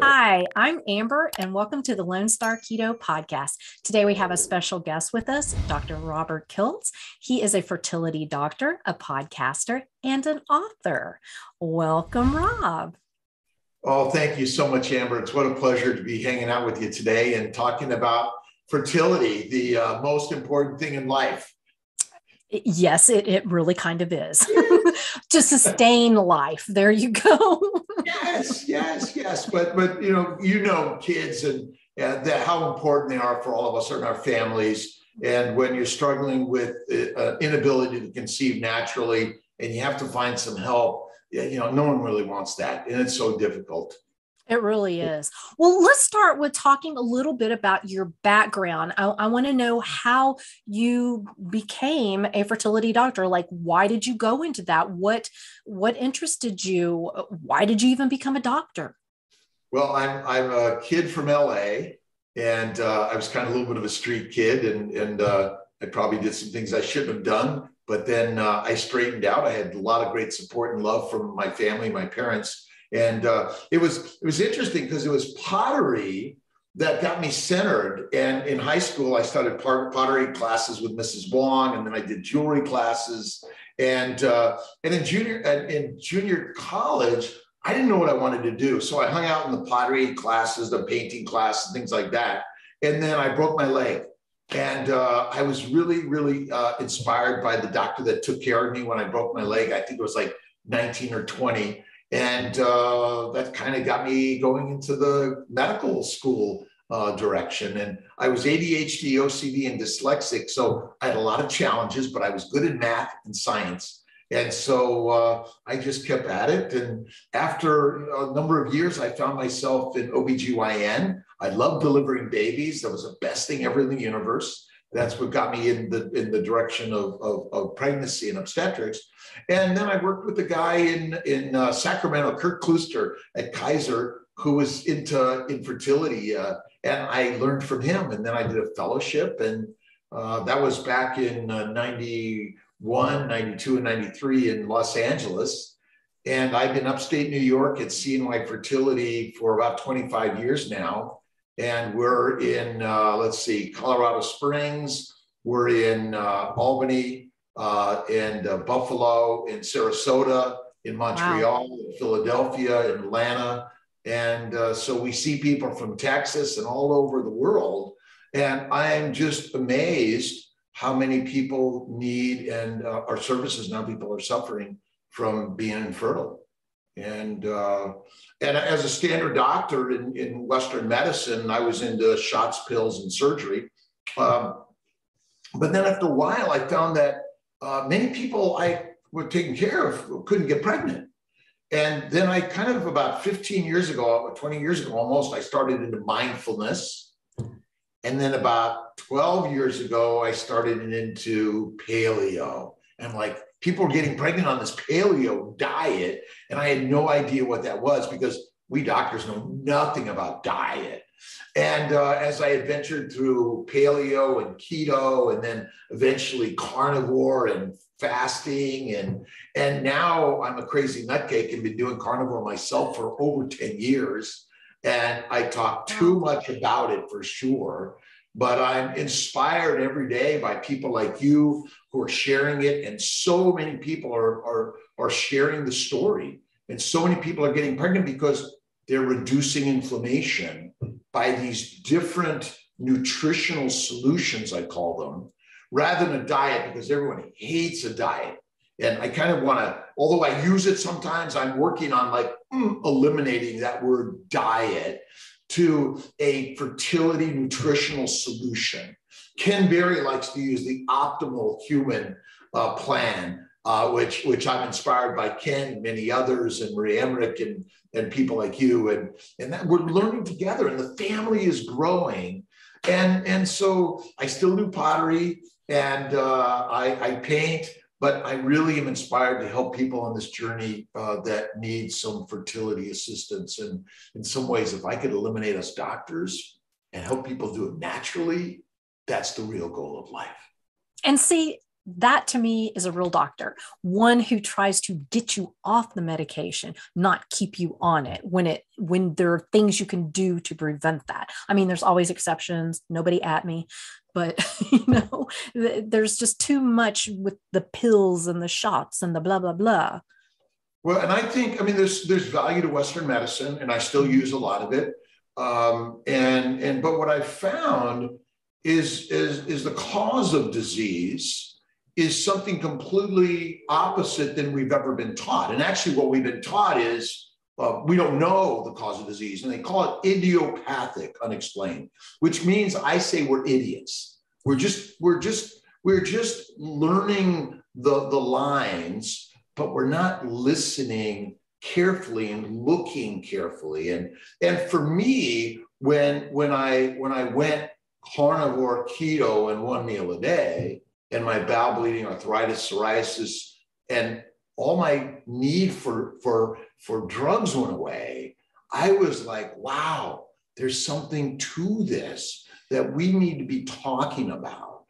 Hi, I'm Amber, and welcome to the Lone Star Keto podcast. Today, we have a special guest with us, Dr. Robert Kiltz. He is a fertility doctor, a podcaster, and an author. Welcome, Rob. Oh, thank you so much, Amber. It's what a pleasure to be hanging out with you today and talking about fertility, the most important thing in life. Yes, it really kind of is. To sustain life. There you go. Yes. But kids and how important they are for all of us and our families. And when you're struggling with inability to conceive naturally, and you have to find some help, no one really wants that, and it's so difficult. It really is. Well, let's start with talking a little bit about your background. I want to know how you became a fertility doctor. Like, why did you go into that? What interested you? Why did you even become a doctor? Well, I'm a kid from LA, and I was kind of a little bit of a street kid, and I probably did some things I shouldn't have done. But then I straightened out. I had a lot of great support and love from my family, my parents. And it was interesting because it was pottery that got me centered. And in high school, I started pottery classes with Mrs. Wong, and then I did jewelry classes. And in junior college, I didn't know what I wanted to do. So I hung out in the pottery classes, the painting classes, things like that. And then I broke my leg. And I was really inspired by the doctor that took care of me when I broke my leg. I think it was like 19 or 20. And that kind of got me going into the medical school direction. And I was ADHD, OCD, and dyslexic. So I had a lot of challenges, but I was good in math and science. And so I just kept at it. And after a number of years, I found myself in OBGYN. I loved delivering babies. That was the best thing ever in the universe. That's what got me in the direction of pregnancy and obstetrics. And then I worked with a guy in Sacramento, Kirk Klooster at Kaiser, who was into infertility. And I learned from him. And then I did a fellowship. And that was back in 91, 92, and 93 in Los Angeles. And I've been upstate New York at CNY Fertility for about 25 years now. And we're in, Colorado Springs. We're in Albany, and Buffalo, in Sarasota, in Montreal, wow, in Philadelphia, in Atlanta. And so we see people from Texas and all over the world. And I'm just amazed how many people need our services. Now people are suffering from being infertile. And as a standard doctor in Western medicine, I was into shots, pills, and surgery. But then after a while, I found that many people I were taking care of couldn't get pregnant. And then I kind of about 15 years ago, 20 years ago almost, I started into mindfulness. And then about 12 years ago, I started into paleo. And like, people were getting pregnant on this paleo diet. And I had no idea what that was because we doctors know nothing about diet. And as I adventured through paleo and keto, and then eventually carnivore and fasting, and now I'm a crazy nutcase and been doing carnivore myself for over 10 years. And I talk too much about it for sure. But I'm inspired every day by people like you who are sharing it. And so many people are sharing the story. And so many people are getting pregnant because they're reducing inflammation by these different nutritional solutions, I call them, rather than a diet, because everyone hates a diet. And I kind of want to, although I use it sometimes, I'm working on eliminating that word diet to a fertility nutritional solution. Ken Berry likes to use the optimal human plan, which I'm inspired by Ken and many others, and Marie Emmerich and people like you, and that we're learning together, and the family is growing. And so I still do pottery, and I paint, but I really am inspired to help people on this journey that need some fertility assistance. And in some ways, if I could eliminate us doctors and help people do it naturally, that's the real goal of life. And see, that to me is a real doctor, one who tries to get you off the medication, not keep you on it when there are things you can do to prevent that. I mean, there's always exceptions, nobody at me, but there's just too much with the pills and the shots and the blah, blah, blah. Well, and I think, I mean, there's value to Western medicine, and I still use a lot of it. But what I've found is the cause of disease is something completely opposite than we've ever been taught. And actually what we've been taught is we don't know the cause of disease, and they call it idiopathic, unexplained, which means I say we're idiots. We're just learning the lines, but we're not listening carefully and looking carefully. And for me, when I went carnivore keto and one meal a day, and my bowel bleeding, arthritis, psoriasis, and all my need for drugs went away, I was like, wow, there's something to this that we need to be talking about.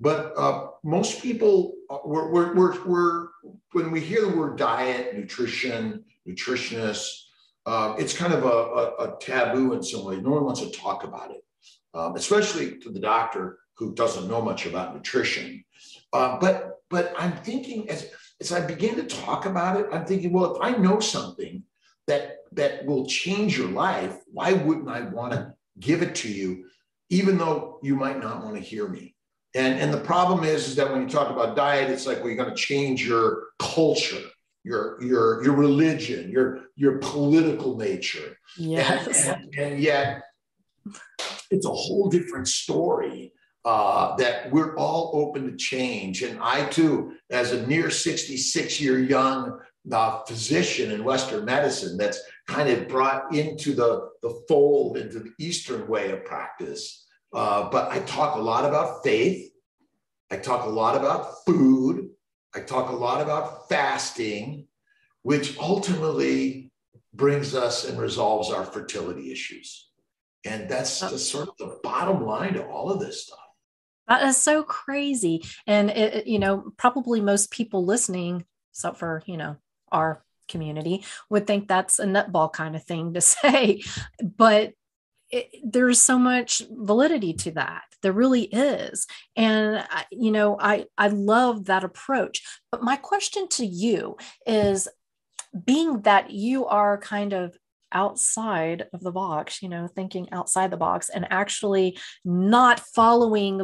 But most people, when we hear the word diet, nutrition, nutritionist, it's kind of a taboo in some ways. No one wants to talk about it, especially to the doctor who doesn't know much about nutrition. But I'm thinking as I begin to talk about it, I'm thinking, well, if I know something that will change your life, why wouldn't I want to give it to you, even though you might not want to hear me? And the problem is that when you talk about diet, it's like, well, you're going to change your culture, your religion, your political nature. Yes. And yet it's a whole different story. That we're all open to change. And I too, as a near 66-year young physician in Western medicine that's kind of brought into the fold, into the Eastern way of practice. But I talk a lot about faith. I talk a lot about food. I talk a lot about fasting, which ultimately brings us and resolves our fertility issues. And that's just sort of the bottom line to all of this stuff. That is so crazy. And, probably most people listening, except for, our community, would think that's a nutball kind of thing to say. But there's so much validity to that. There really is. And, I love that approach. But my question to you is, being that you are kind of outside of the box, thinking outside the box and actually not following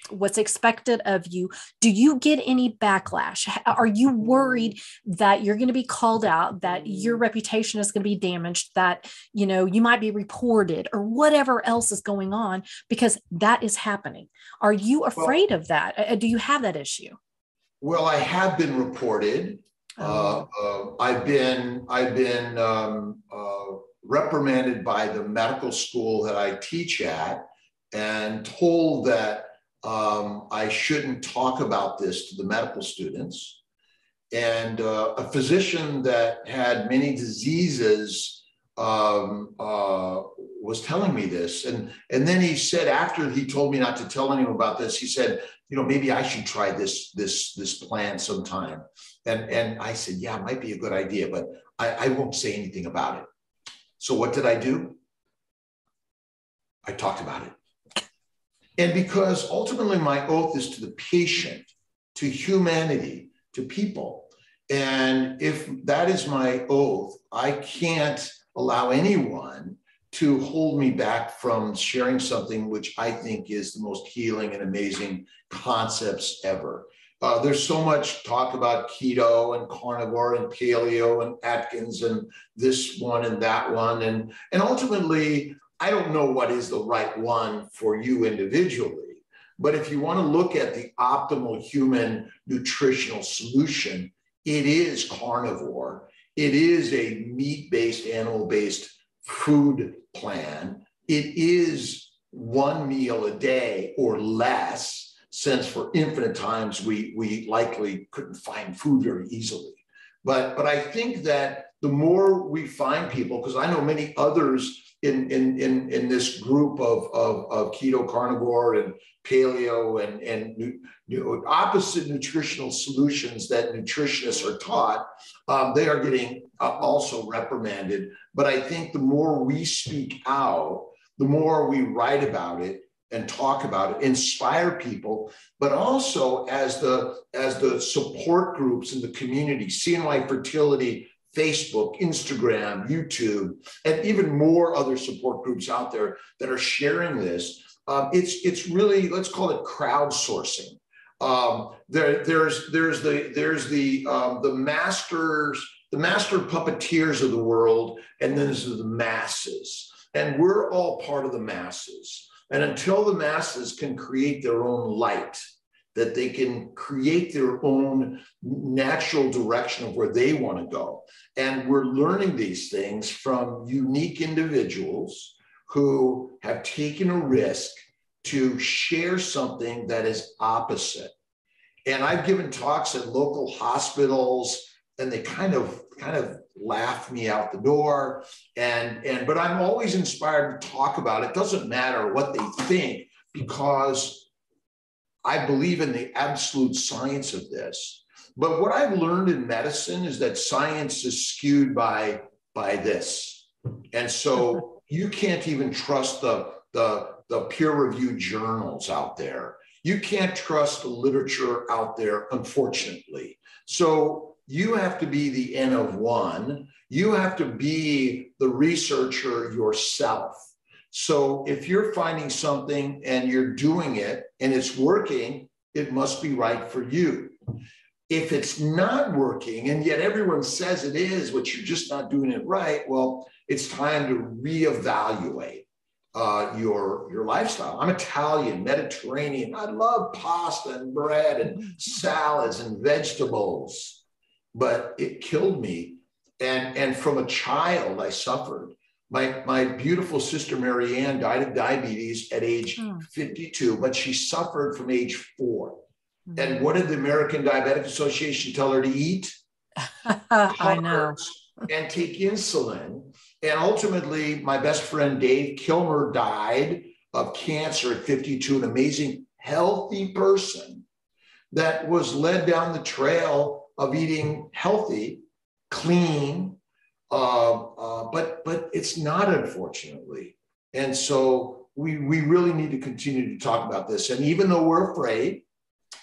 what's expected of you, do you get any backlash? Are you worried that you're going to be called out, that your reputation is going to be damaged, that, you might be reported or whatever else is going on, because that is happening? Are you afraid of that? Do you have that issue? Well, I have been reported. I've been reprimanded by the medical school that I teach at and told that I shouldn't talk about this to the medical students. And a physician that had many diseases was telling me this. And then he said, after he told me not to tell anyone about this, he said, maybe I should try this plan sometime. And I said, yeah, it might be a good idea, but I won't say anything about it. So what did I do? I talked about it. And because ultimately my oath is to the patient, to humanity, to people. And if that is my oath, I can't allow anyone to hold me back from sharing something which I think is the most healing and amazing concepts ever. There's so much talk about keto and carnivore and paleo and Atkins and this one and that one. And ultimately, I don't know what is the right one for you individually. But if you want to look at the optimal human nutritional solution, it is carnivore. It is a meat-based, animal-based food plan. It is one meal a day or less, since for infinite times we likely couldn't find food very easily. But I think that the more we find people, because I know many others in this group of keto, carnivore, and paleo and opposite nutritional solutions that nutritionists are taught, they are getting also reprimanded. But I think the more we speak out, the more we write about it and talk about it, inspire people, but also as the support groups in the community, CNY Fertility, Facebook, Instagram, YouTube, and even more other support groups out there that are sharing this. It's really, let's call it crowdsourcing. There's the master puppeteers of the world, and then there's the masses, and we're all part of the masses. And until the masses can create their own light, that they can create their own natural direction of where they want to go. And we're learning these things from unique individuals who have taken a risk to share something that is opposite. And I've given talks at local hospitals, and they kind of laugh me out the door. But I'm always inspired to talk about it. Doesn't matter what they think, because I believe in the absolute science of this. But what I've learned in medicine is that science is skewed by this. And so you can't even trust the peer-reviewed journals out there. You can't trust the literature out there, unfortunately. So you have to be the N of one. You have to be the researcher yourself. So if you're finding something and you're doing it and it's working, it must be right for you. If it's not working and yet everyone says it is, but you're just not doing it right, well, it's time to reevaluate your lifestyle. I'm Italian, Mediterranean. I love pasta and bread and salads and vegetables, but it killed me. And from a child, I suffered. My beautiful sister, Mary Ann, died of diabetes at age 52, but she suffered from age 4. And what did the American Diabetic Association tell her to eat? I know. And take insulin. And ultimately, my best friend, Dave Kilmer, died of cancer at 52, an amazing, healthy person that was led down the trail of eating healthy, clean, but it's not, unfortunately. And so we really need to continue to talk about this. And even though we're afraid,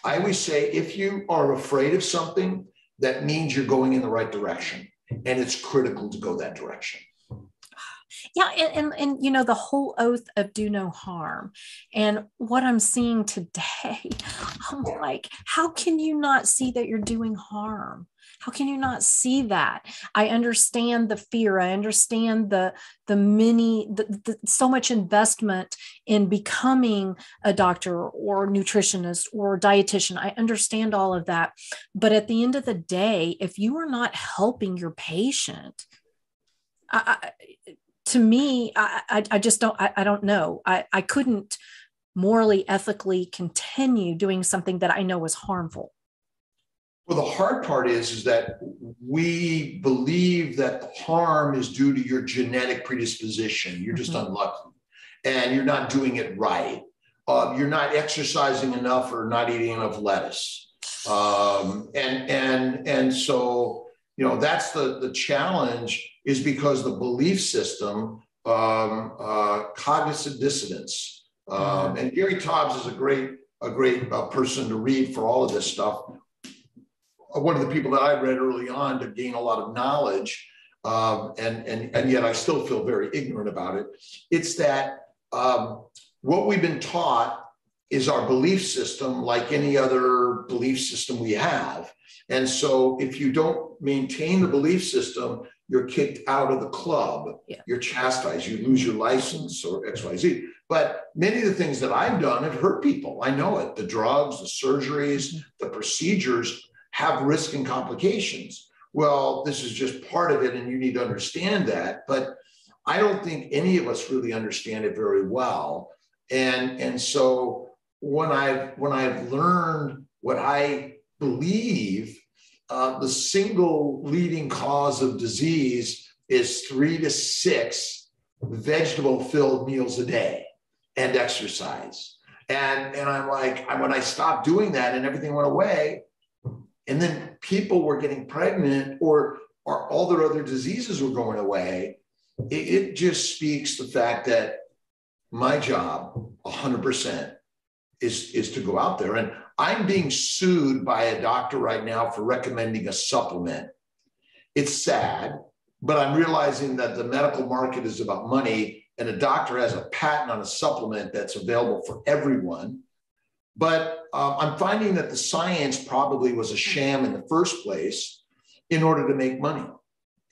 I always say, if you are afraid of something, that means you're going in the right direction. And it's critical to go that direction. Yeah. And you know, the whole oath of do no harm. And what I'm seeing today, I'm like, how can you not see that you're doing harm? How can you not see that? I understand the fear. I understand the so much investment in becoming a doctor or nutritionist or dietitian. I understand all of that. But at the end of the day, if you are not helping your patient, to me, I just don't, I don't know. I couldn't morally, ethically continue doing something that I know is harmful. Well, the hard part is that we believe that the harm is due to your genetic predisposition. You're just unlucky and you're not doing it right. You're not exercising enough or not eating enough lettuce. And so, you know, that's the challenge, is because the belief system, cognitive dissonance. And Gary Taubes is a great person to read for all of this stuff. One of the people that I read early on to gain a lot of knowledge, and yet I still feel very ignorant about it. It's that what we've been taught is our belief system, like any other belief system we have. And so if you don't maintain the belief system, you're kicked out of the club, you're chastised, you lose your license or XYZ. But many of the things that I've done have hurt people. I know it. The drugs, the surgeries, the procedures have risk and complications. Well, this is just part of it, and you need to understand that. But I don't think any of us really understand it very well. And so when I've learned what I believe, the single leading cause of disease is 3 to 6 vegetable-filled meals a day and exercise. And I'm like, when I stopped doing that and everything went away, and then people were getting pregnant or all their other diseases were going away, it just speaks the fact that my job 100% is to go out there. And I'm being sued by a doctor right now for recommending a supplement. It's sad, but I'm realizing that the medical market is about money, and a doctor has a patent on a supplement that's available for everyone. But I'm finding that the science probably was a sham in the first place in order to make money.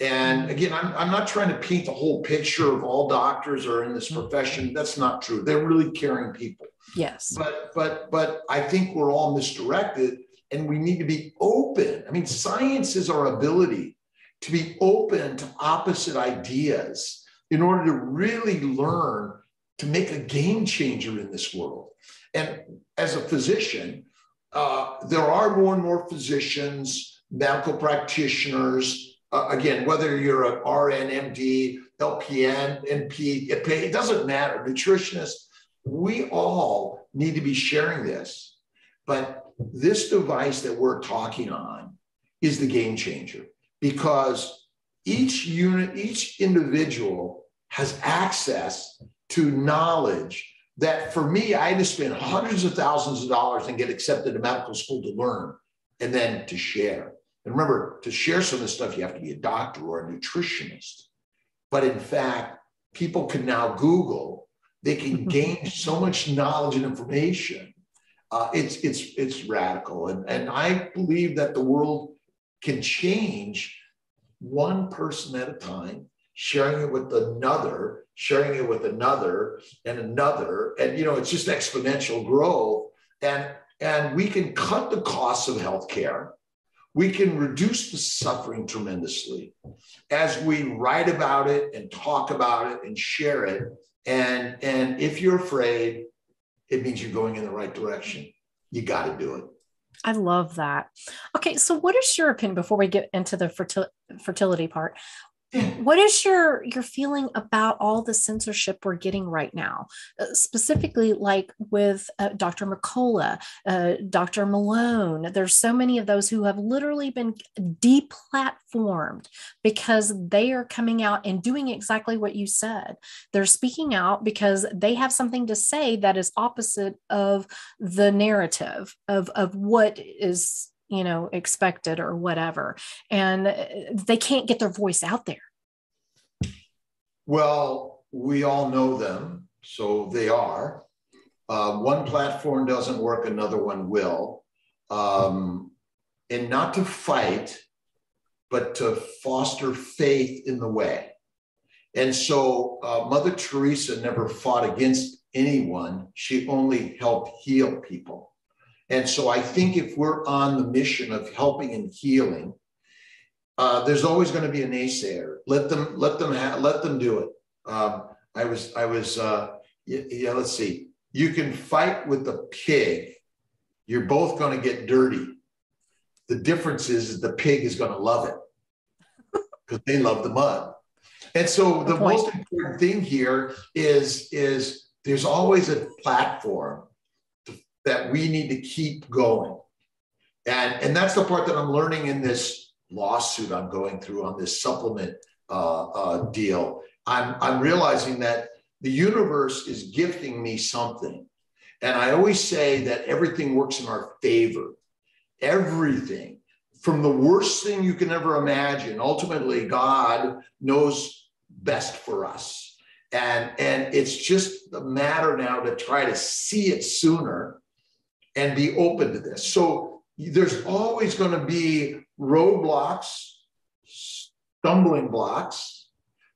And again, I'm not trying to paint the whole picture of all doctors are in this profession. That's not true. They're really caring people. Yes. But I think we're all misdirected, and we need to be open. I mean, science is our ability to be open to opposite ideas in order to really learn to make a game changer in this world. And as a physician, there are more and more physicians, medical practitioners, again, whether you're an RN, MD, LPN, NP, it doesn't matter, nutritionist, we all need to be sharing this. But this device that we're talking on is the game changer, because each unit, each individual has access to knowledge that, for me, I had to spend hundreds of thousands of dollars and get accepted to medical school to learn and then to share. And remember, to share some of this stuff, you have to be a doctor or a nutritionist. But in fact, people can now Google, they can gain so much knowledge and information. It's radical. And I believe that the world can change one person at a time, sharing it with another, sharing it with another and another. And, you know, it's just exponential growth. And we can cut the costs of healthcare. We can reduce the suffering tremendously as we write about it and talk about it and share it. And if you're afraid, it means you're going in the right direction. You got to do it. I love that. Okay, so what is your opinion, before we get into the fertility part? What is your feeling about all the censorship we're getting right now, specifically like with Dr. McCullough, Dr. Malone? There's so many of those who have literally been deplatformed because they are coming out and doing exactly what you said. They're speaking out because they have something to say that is opposite of the narrative of what is, you know, expected or whatever. And they can't get their voice out there. Well, we all know them, so they are. One platform doesn't work, another one will. And not to fight, but to foster faith in the way. And so Mother Teresa never fought against anyone. She only helped heal people. And so I think if we're on the mission of helping and healing, there's always going to be a naysayer. Let them do it. Let's see. You can fight with the pig. You're both going to get dirty. The difference is the pig is going to love it because they love the mud. And so the most important thing here is there's always a platform that we need to keep going. And that's the part that I'm learning in this lawsuit I'm going through on this supplement deal. I'm realizing that the universe is gifting me something. And I always say that everything works in our favor. Everything, from the worst thing you can ever imagine. Ultimately, God knows best for us. And it's just a matter now to try to see it sooner and be open to this. So there's always going to be roadblocks, stumbling blocks,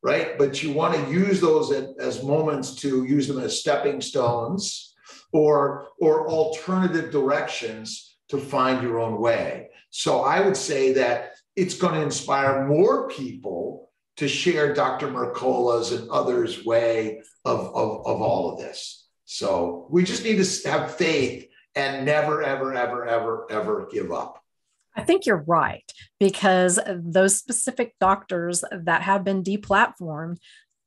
right? But you want to use those as moments to use them as stepping stones or alternative directions to find your own way. So I would say that it's going to inspire more people to share Dr. Mercola's and others' way of all of this. So we just need to have faith and never, ever, ever, ever, ever give up. I think you're right, because those specific doctors that have been deplatformed,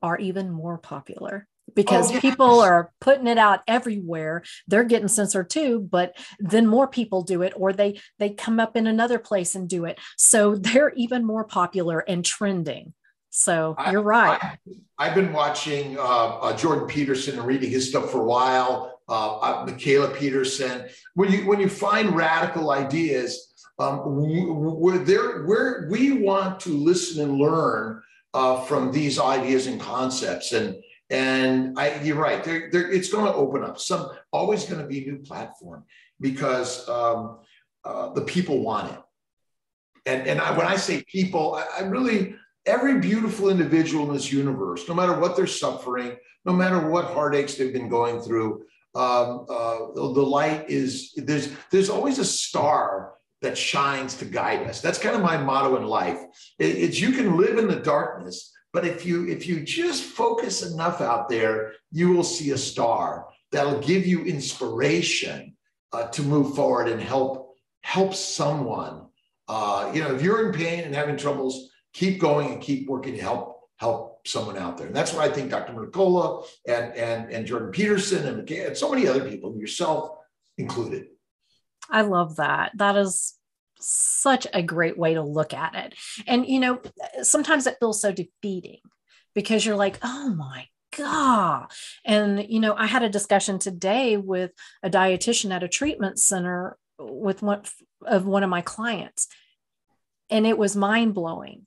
are even more popular because Oh, people yes. are putting it out everywhere. They're getting censored too, but then more people do it, or they come up in another place and do it. So they're even more popular and trending. So I, you're right. I've been watching Jordan Peterson and reading his stuff for a while. Michaela Peterson. When you find radical ideas, we want to listen and learn from these ideas and concepts. And you're right. It's going to open up always going to be a new platform because the people want it. When I say people, I really, every beautiful individual in this universe, no matter what they're suffering, no matter what heartaches they've been going through, the light is, there's always a star that shines to guide us. That's kind of my motto in life. It's you can live in the darkness, but if you just focus enough out there, you will see a star that'll give you inspiration to move forward and help someone. If you're in pain and having troubles, keep going and keep working to help someone out there. And that's what I think Dr. Mercola and Jordan Peterson and so many other people, yourself included. I love that. That is such a great way to look at it. And, sometimes it feels so defeating because you're like, oh my God. And, I had a discussion today with a dietitian at a treatment center with one of my clients. And it was mind blowing.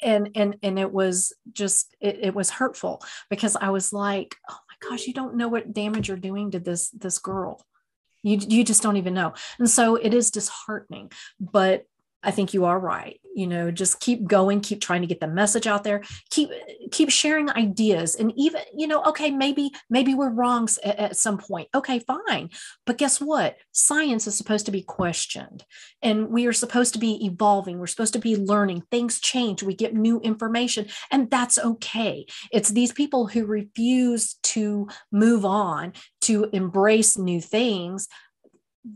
And it was just, it was hurtful because I was like, oh my gosh, you don't know what damage you're doing to this girl. You just don't even know. And so it is disheartening, but I think you are right. Just keep going, keep trying to get the message out there, keep sharing ideas. And even, okay, maybe we're wrong at some point. Okay, fine. But guess what? Science is supposed to be questioned and we are supposed to be evolving. We're supposed to be learning. Things change. We get new information and that's okay. It's these people who refuse to move on, to embrace new things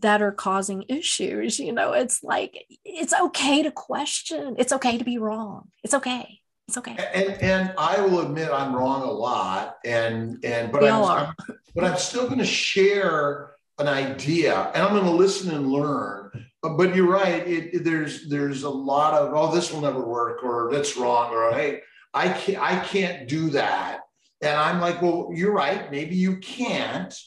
that are causing issues. It's like, it's okay to question. It's okay to be wrong. It's okay. It's okay. And I will admit I'm wrong a lot. But I'm still going to share an idea and I'm going to listen and learn. But you're right. There's a lot of, oh, this will never work, or that's wrong, or hey, I can't do that. And I'm like, well, you're right. Maybe you can't.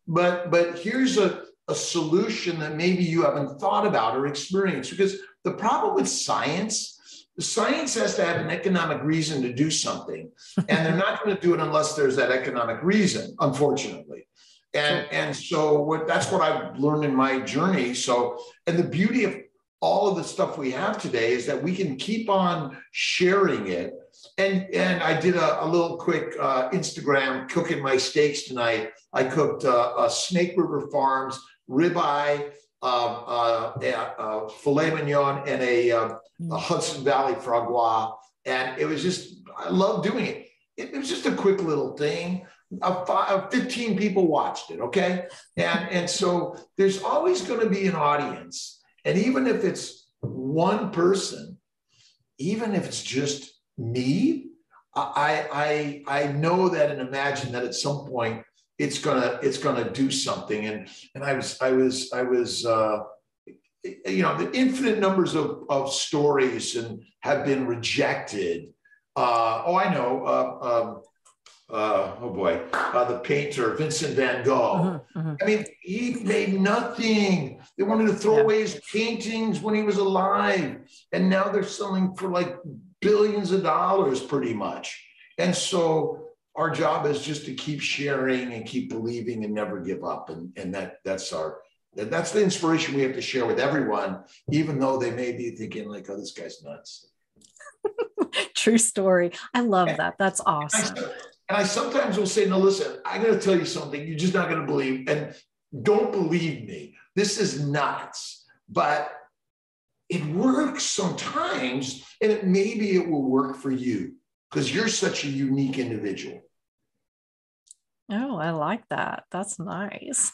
But here's a solution that maybe you haven't thought about or experienced. Because the problem with science has to have an economic reason to do something. And they're not going to do it unless there's that economic reason, unfortunately. And so that's what I've learned in my journey. So, and the beauty of all of the stuff we have today is that we can keep on sharing it. And I did a little quick Instagram cooking my steaks tonight. I cooked Snake River Farms ribeye, filet mignon, and a Hudson Valley frog gras. And it was just, I love doing it. It was just a quick little thing. 15 people watched it, okay? And so there's always going to be an audience. And even if it's one person, even if it's just me, I know that and imagine that at some point it's gonna do something. And I was the infinite numbers of stories and have been rejected. I know. The painter Vincent van Gogh. Mm-hmm, mm-hmm. I mean, he made nothing. They wanted to throw away his paintings when he was alive, and now they're selling for like billions of dollars, pretty much. And so our job is just to keep sharing and keep believing and never give up. And that's the inspiration we have to share with everyone, even though they may be thinking like, oh, this guy's nuts. True story. I love that. That's awesome. And I sometimes will say, no, listen, I'm going to tell you something you're just not going to believe. And don't believe me. This is nuts. But it works sometimes. And maybe it will work for you because you're such a unique individual. Oh, I like that. That's nice.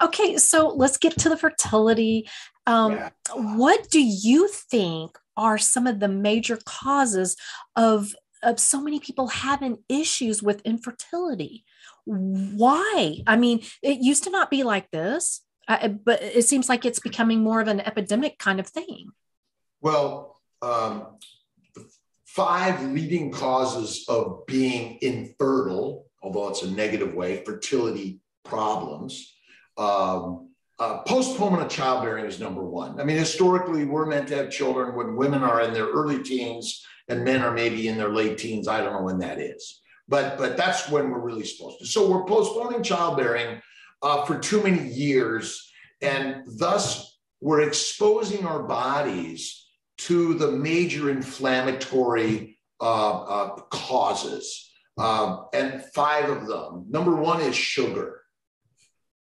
Okay, so let's get to the fertility. What do you think are some of the major causes of so many people having issues with infertility. Why? I mean, it used to not be like this, but it seems like it's becoming more of an epidemic kind of thing. Well, the 5 leading causes of being infertile, although it's a negative way, fertility problems. Postponement of childbearing is number 1. I mean, historically, we're meant to have children when women are in their early teens and men are maybe in their late teens. I don't know when that is, but that's when we're really supposed to. So we're postponing childbearing for too many years, and thus we're exposing our bodies to the major inflammatory causes, and 5 of them. Number 1 is sugar.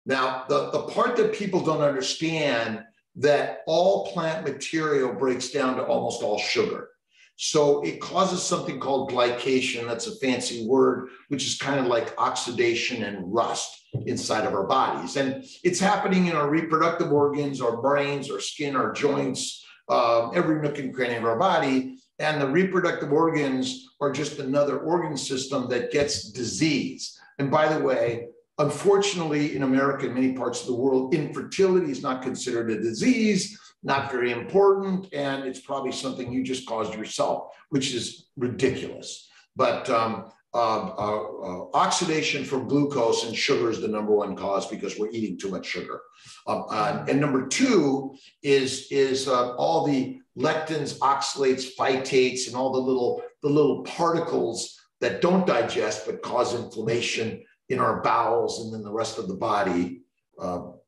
Now, the part that people don't understand, that all plant material breaks down to almost all sugar. So it causes something called glycation. That's a fancy word, which is kind of like oxidation and rust inside of our bodies. And it's happening in our reproductive organs, our brains, our skin, our joints, every nook and cranny of our body. And the reproductive organs are just another organ system that gets disease. And by the way, unfortunately, in America and many parts of the world, infertility is not considered a disease, not very important, and it's probably something you just caused yourself, which is ridiculous. But oxidation from glucose and sugar is the number 1 cause because we're eating too much sugar. And number 2 is all the lectins, oxalates, phytates, and all the little particles that don't digest but cause inflammation in our bowels and then the rest of the body.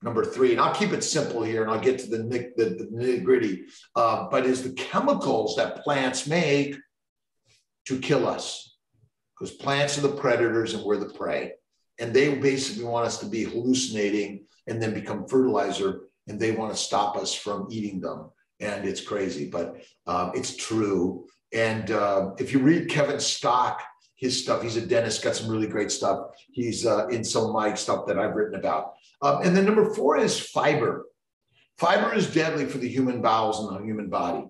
Number 3, and I'll keep it simple here and I'll get to the nitty gritty, but is the chemicals that plants make to kill us, because plants are the predators and we're the prey. And they basically want us to be hallucinating and then become fertilizer, and they want to stop us from eating them. And it's crazy, but it's true. And if you read Kevin Stock, his stuff, he's a dentist, got some really great stuff. He's in some of my stuff that I've written about. And then number 4 is fiber. Fiber is deadly for the human bowels and the human body.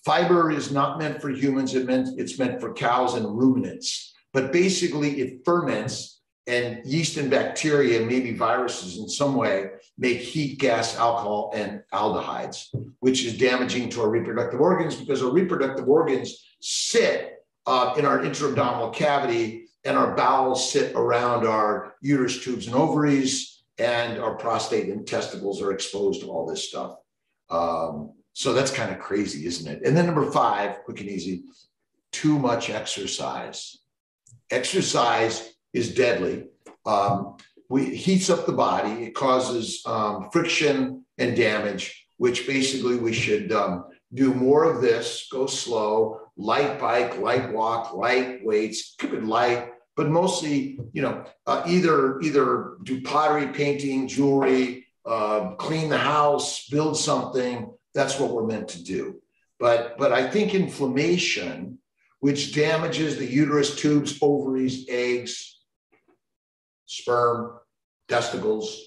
Fiber is not meant for humans. It's meant for cows and ruminants. But basically it ferments, and yeast and bacteria, maybe viruses in some way, make heat, gas, alcohol, and aldehydes, which is damaging to our reproductive organs, because our reproductive organs sit in our intra-abdominal cavity, and our bowels sit around our uterus, tubes, and ovaries, and our prostate and testicles are exposed to all this stuff. So that's kind of crazy, isn't it? And then number 5, quick and easy, too much exercise. Exercise is deadly. It heats up the body. It causes friction and damage, which basically we should do more of this, go slow, light bike, light walk, light weights, keep it light, but mostly, either do pottery, painting, jewelry, clean the house, build something. That's what we're meant to do. But I think inflammation, which damages the uterus, tubes, ovaries, eggs, sperm, testicles,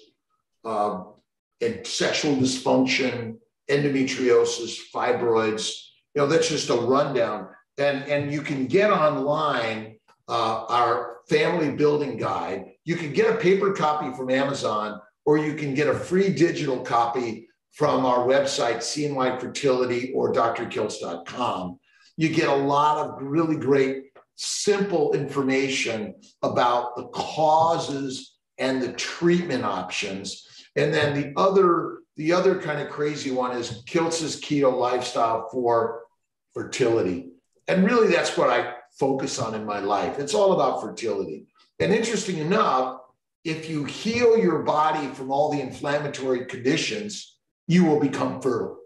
and sexual dysfunction, endometriosis, fibroids, that's just a rundown. And you can get online our family building guide. You can get a paper copy from Amazon, or you can get a free digital copy from our website, CNY Fertility or drkiltz.com. You get a lot of really great, simple information about the causes and the treatment options. And then the other kind of crazy one is Kiltz's Keto Lifestyle for Fertility. And really, that's what I focus on in my life. It's all about fertility. And interesting enough, if you heal your body from all the inflammatory conditions, you will become fertile.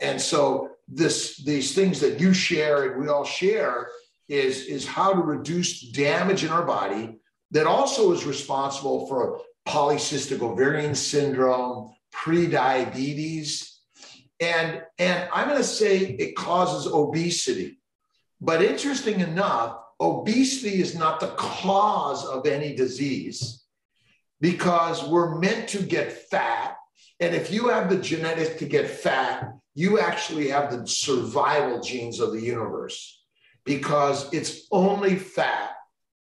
And so these things that you share and we all share is how to reduce damage in our body that also is responsible for polycystic ovarian syndrome, prediabetes, and I'm going to say it causes obesity. But interesting enough, obesity is not the cause of any disease, because we're meant to get fat. And if you have the genetics to get fat, you actually have the survival genes of the universe. because it's only fat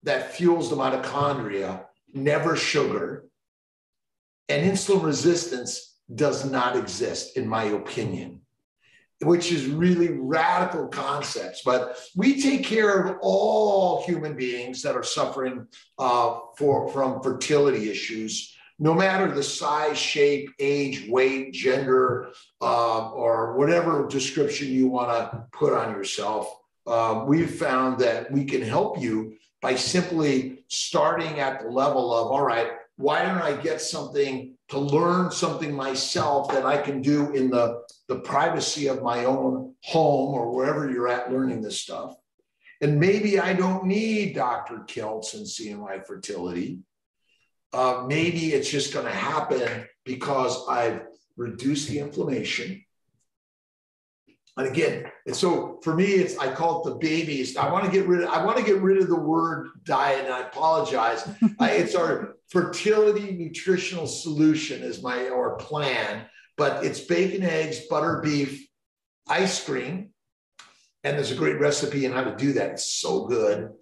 that fuels the mitochondria, never sugar. And insulin resistance does not exist, in my opinion, which is really radical concepts. But we take care of all human beings that are suffering from fertility issues, no matter the size, shape, age, weight, gender, or whatever description you want to put on yourself. We've found that we can help you by simply starting at the level of, all right, why don't I get something to learn something myself that I can do in the privacy of my own home or wherever you're at learning this stuff. And maybe I don't need Dr. Kiltz and CMI Fertility. Maybe it's just going to happen because I've reduced the inflammation. And again, and so for me, I call it the babies. I want to get rid of the word diet, and I apologize. It's our fertility nutritional solution or plan, but it's bacon, eggs, butter, beef, ice cream. And there's a great recipe on how to do that. It's so good.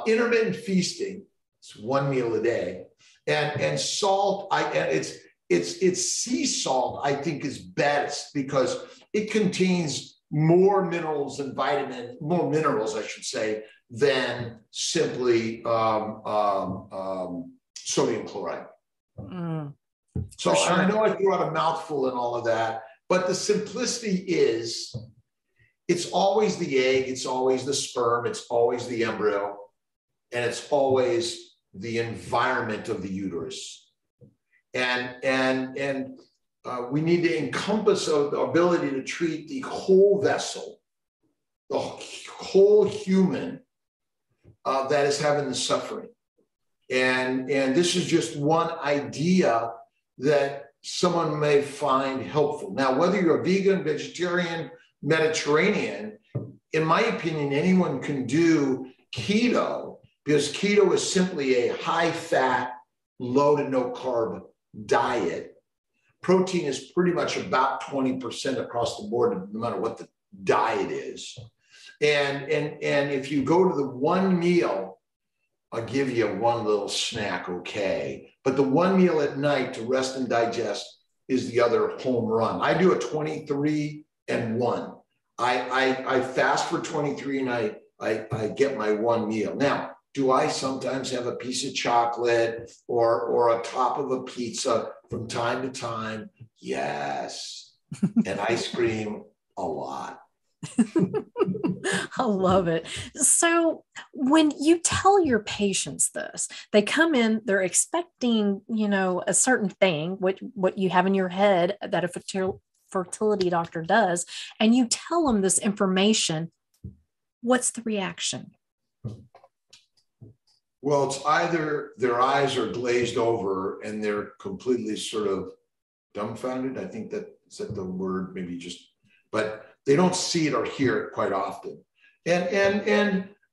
Intermittent feasting. It's one meal a day. And salt, it's sea salt, I think, is best because it contains more minerals and more minerals, I should say, than simply sodium chloride. So sure. I know I threw out a mouthful and all of that, but the simplicity is it's always the egg, it's always the sperm, it's always the embryo, and it's always the environment of the uterus. And we need to encompass the ability to treat the whole vessel, the whole human that is having the suffering. And this is just one idea that someone may find helpful. Now, whether you're a vegan, vegetarian, Mediterranean, in my opinion, anyone can do keto because keto is simply a high-fat, low to no carb diet. Protein is pretty much about 20% across the board, no matter what the diet is. And if you go to the one meal, I'll give you one little snack, okay. But the one meal at night to rest and digest is the other home run. I do a 23 and 1. I fast for 23 and I get my one meal. Now, do I sometimes have a piece of chocolate or a top of a pizza from time to time? Yes. And ice cream a lot. I love it. So when you tell your patients this, they come in, they're expecting, a certain thing, what you have in your head that a fertility doctor does, and you tell them this information, what's the reaction? Well, it's either their eyes are glazed over and they're completely sort of dumbfounded. I think is that the word, maybe but they don't see it or hear it quite often. But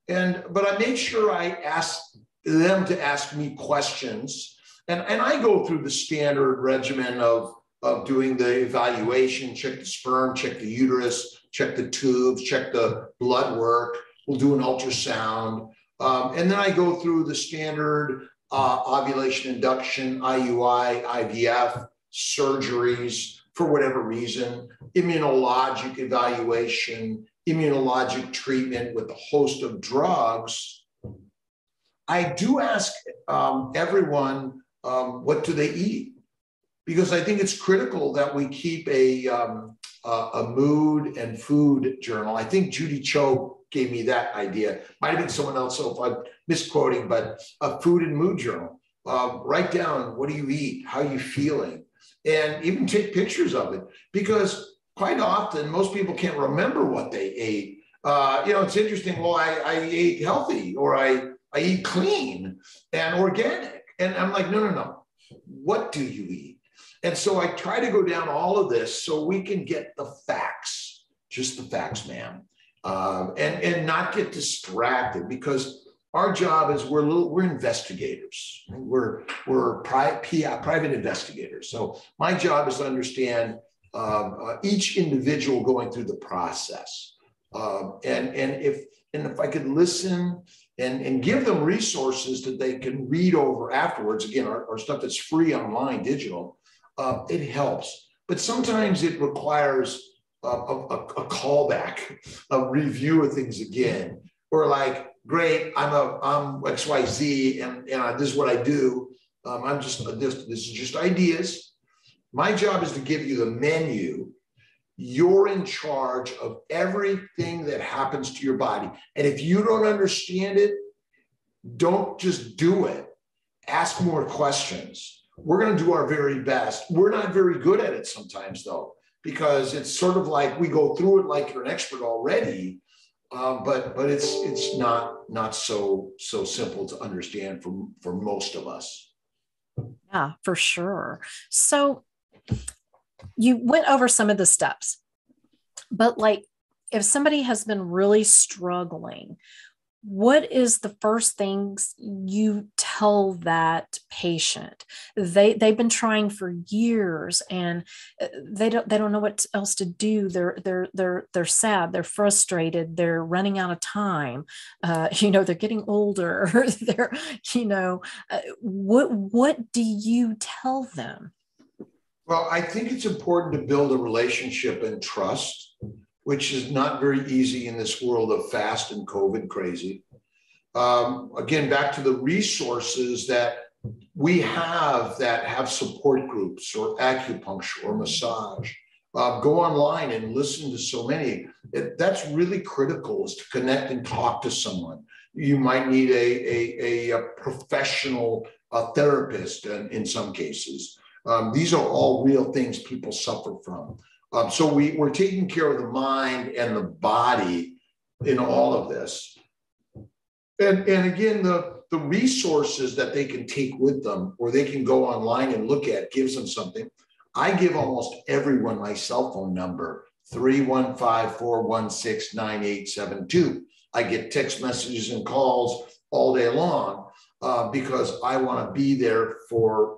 I make sure I ask them to ask me questions. And I go through the standard regimen of doing the evaluation, check the sperm, check the uterus, check the tubes, check the blood work. We'll do an ultrasound. And then I go through the standard ovulation induction, IUI, IVF, surgeries for whatever reason, immunologic evaluation, immunologic treatment with a host of drugs. I do ask everyone, what do they eat? Because I think it's critical that we keep a mood and food journal. I think Judy Cho gave me that idea. Might have been someone else, so if I'm misquoting, but a food and mood journal. Write down, what do you eat? How are you feeling? And even take pictures of it, because quite often most people can't remember what they ate. It's interesting. Well, I ate healthy, or I eat clean and organic. And I'm like, no. What do you eat? And so I try to go down all of this so we can get the facts, just the facts, ma'am. And not get distracted, because our job is we're investigators. We're private investigators. So my job is to understand each individual going through the process. And and if I could listen and give them resources that they can read over afterwards, again, our stuff that's free online, digital, it helps. But sometimes it requires a callback, a review of things again, or like, great, I'm XYZ, and this is what I do. This is just ideas. My job is to give you the menu. You're in charge of everything that happens to your body. And if you don't understand it, don't just do it. Ask more questions. We're going to do our very best. We're not very good at it sometimes, though, because it's sort of like we go through it like you're an expert already, but it's not so simple to understand for most of us. Yeah, for sure. So you went over some of the steps, but like if somebody has been really struggling, what is the first things you tell that patient? They've been trying for years and they don't know what else to do. They're sad, they're frustrated, they're running out of time. They're getting older. What do you tell them? Well, I think it's important to build a relationship and trust, which is not very easy in this world of fast and COVID crazy. Again, back to the resources that we have that have support groups or acupuncture or massage. Go online and listen to so many. That's really critical, is to connect and talk to someone. You might need a professional therapist in some cases. These are all real things people suffer from. So we're taking care of the mind and the body in all of this. And again, the resources that they can take with them, or they can go online and look at, gives them something. I give almost everyone my cell phone number, 315-416-9872. I get text messages and calls all day long because I want to be there for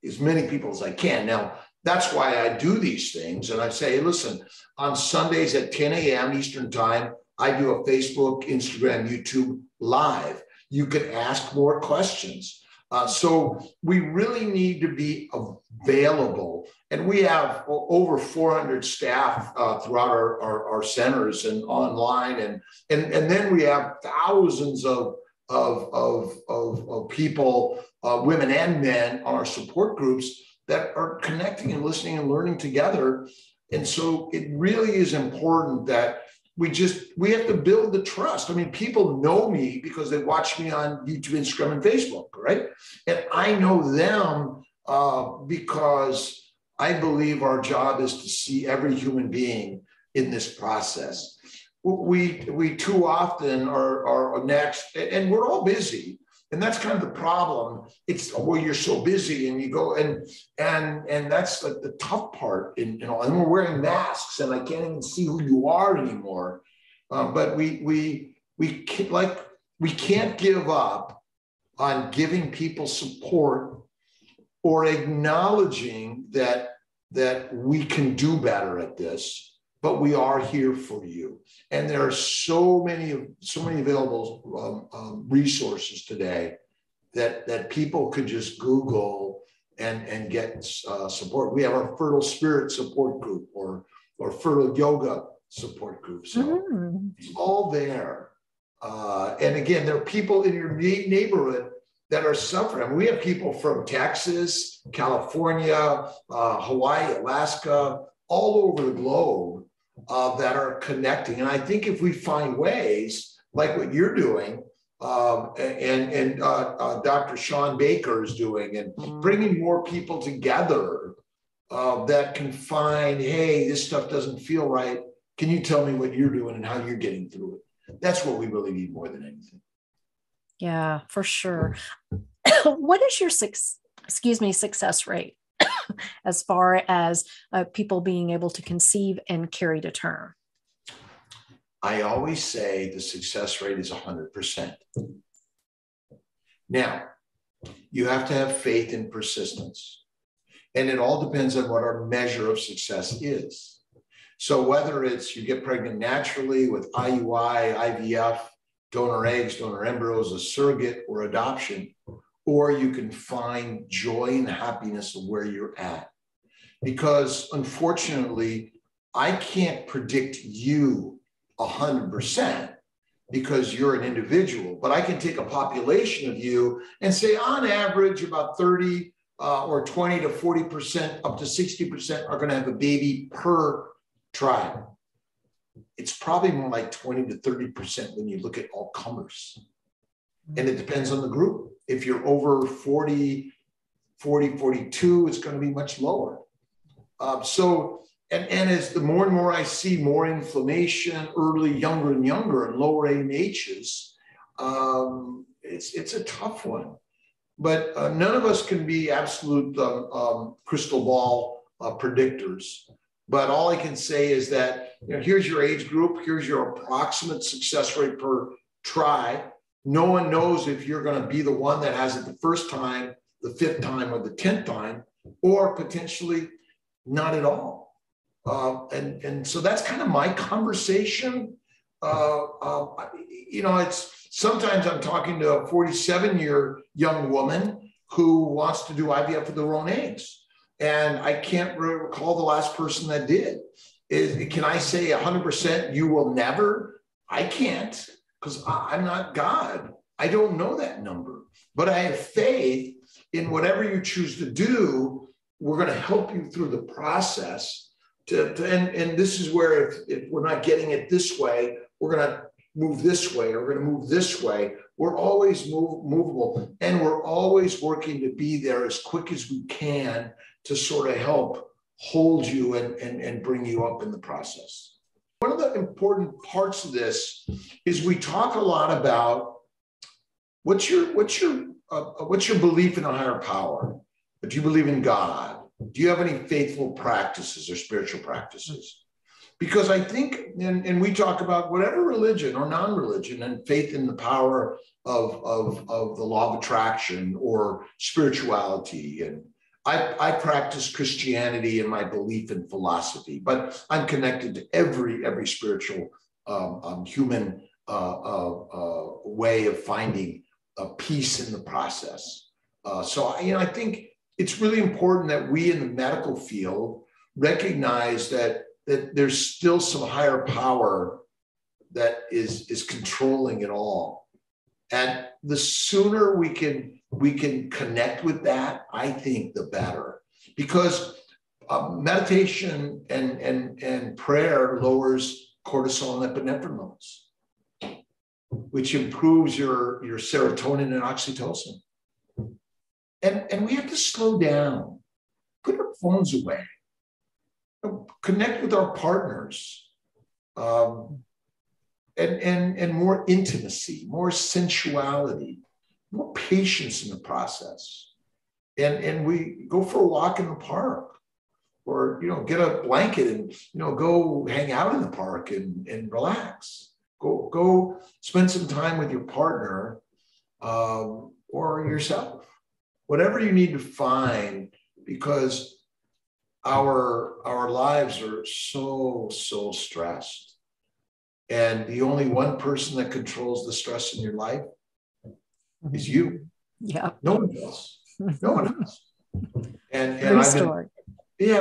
as many people as I can. Now, that's why I do these things. And I say, hey, listen, on Sundays at 10 a.m. Eastern time, I do a Facebook, Instagram, YouTube live. You can ask more questions. So we really need to be available. And we have over 400 staff throughout our centers and online. And then we have thousands of people, women and men, on our support groups that are connecting and listening and learning together. And so it really is important that we have to build the trust. I mean, people know me because they watch me on YouTube, Instagram, and Facebook, right? And I know them because I believe our job is to see every human being in this process. We too often are next, and we're all busy. And that's kind of the problem. It's, well, you're so busy, and you go and that's like the tough part. And we're wearing masks, and I can't even see who you are anymore. But we can't give up on giving people support or acknowledging that we can do better at this. But we are here for you. And there are so many available resources today that people could just Google and get support. We have our Fertile Spirit support group or Fertile Yoga support group. So it's all there. And again, there are people in your neighborhood that are suffering. I mean, we have people from Texas, California, Hawaii, Alaska, all over the globe that are connecting. And I think if we find ways like what you're doing and Dr. Sean Baker is doing, and bringing more people together that can find, hey, this stuff doesn't feel right. Can you tell me what you're doing and how you're getting through it? That's what we really need more than anything. Yeah, for sure. What is your success rate as far as people being able to conceive and carry to term? I always say the success rate is 100%. Now, you have to have faith and persistence. And it all depends on what our measure of success is. So whether it's you get pregnant naturally with IUI, IVF, donor eggs, donor embryos, a surrogate, or adoption, or you can find joy and happiness of where you're at. Because unfortunately, I can't predict you 100% because you're an individual, but I can take a population of you and say on average about 30 or 20 to 40%, up to 60% are going to have a baby per tribe. It's probably more like 20 to 30% when you look at all comers. And it depends on the group. If you're over 40, 42, it's going to be much lower. And as the more and more I see more inflammation, early, younger and younger, and lower AMHs, it's a tough one. But none of us can be absolute crystal ball predictors. But all I can say is that, here's your age group, here's your approximate success rate per try. No one knows if you're going to be the one that has it the first time, the 5th time, or the 10th time, or potentially not at all. And so that's kind of my conversation. It's sometimes I'm talking to a 47-year young woman who wants to do IVF with her own eggs. And I can't recall the last person that did. Can I say 100% you will never? I can't, because I'm not God. I don't know that number. But I have faith in whatever you choose to do. We're going to help you through the process. And this is where if we're not getting it this way, we're going to move this way, or we're going to move this way. We're always movable, and we're always working to be there as quick as we can to sort of help hold you and bring you up in the process. One of the important parts of this is we talk a lot about what's your belief in a higher power? Do you believe in God? Do you have any faithful practices or spiritual practices? Because I think, and we talk about whatever religion or non-religion and faith in the power of the law of attraction or spirituality. And I practice Christianity in my belief in philosophy, but I'm connected to every spiritual human way of finding peace in the process. So I think it's really important that we in the medical field recognize that there's still some higher power that is controlling it all. And the sooner we can connect with that, I think the better. Because meditation and prayer lowers cortisol and epinephrine levels, which improves your serotonin and oxytocin. And we have to slow down, put our phones away, connect with our partners, and more intimacy, more sensuality, more patience in the process. And we go for a walk in the park, or get a blanket and go hang out in the park and relax. Go spend some time with your partner or yourself. Whatever you need to find, because our lives are so stressed. And the only one person that controls the stress in your life is you. Yeah. No one else. No one else. And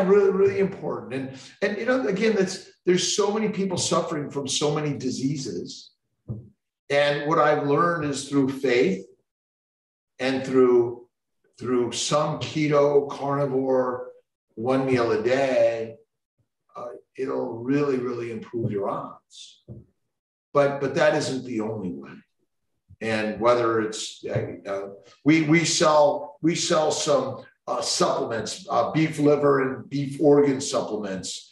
really, really important. And again, there's so many people suffering from so many diseases. And what I've learned is through faith and through some keto, carnivore, one meal a day, it'll really, really improve your odds. But that isn't the only way. And whether it's we sell some supplements, beef liver and beef organ supplements.